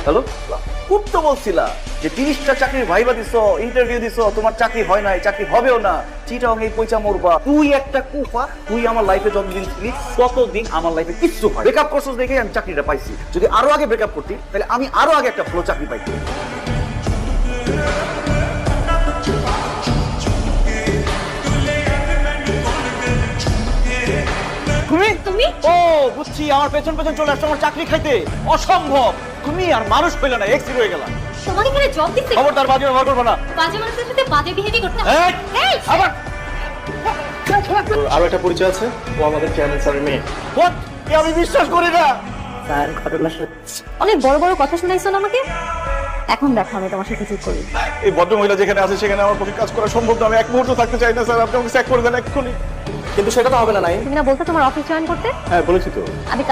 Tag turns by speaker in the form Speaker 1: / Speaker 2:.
Speaker 1: Hello, খুব তো বলছিলা যে 30টা চাকরির ভাইবা দিছো, ইন্টারভিউ দিছো, তোমার চাকরি হয় নাই, চাকরি হবেও না, চিটাং এই পয়সা মরবা। তুই একটা কুফা, তুই আমার লাইফে যতদিন ছিলি ততদিন আমার লাইফে কিচ্ছু হয়। ব্রেকআপ করছিস দেখে আমি চাকরিটা পাইছি। যদি আরো আগে ব্রেকআপ করতি তাহলে আমি আরো আগে একটা ভালো চাকরি পাইতাম।
Speaker 2: তুমি
Speaker 1: ও বুঝছি, আমার পেছন পেছন চলে আসছো আমার চাকরি খাইতে। অসম্ভব, তুমি আর মানুষ পেলে না, এক্সিট হয়ে গেলা।
Speaker 2: তোমার এখানে জব দিতে
Speaker 1: খবরদার বাজে ব্যবহার করবো না।
Speaker 2: বাজে মানুষের সাথে বাজে বিহেভি করতে
Speaker 1: এই,
Speaker 2: এই
Speaker 1: আবার
Speaker 3: আরো একটা পরিচয় আছে, ও আমাদের চেয়ারম্যান স্যারের মেয়ে।
Speaker 1: হোয়াট? আমি বিশ্বাস করি না।
Speaker 2: স্যার ঘটনা সত্যি। অনেক বড় বড় কথা শুনাইছো না আমাকে, এখন দেখো আমি তোমার সাথে কি করি।
Speaker 3: এই ভদ্র মহিলা যেখানে আছে সেখানে আমার পক্ষে কাজ করা সম্ভব না। আমি এক মুহূর্ত থাকতে চাই না স্যার, আপনি আমাকে স্যাক করে দেন এক্ষুনি। কিন্তু সেটা তো হবে না। নাই
Speaker 2: তুমি না বলতে তোমার অফিস জয়েন করতে,
Speaker 3: হ্যাঁ বলেছি তো।
Speaker 2: আমি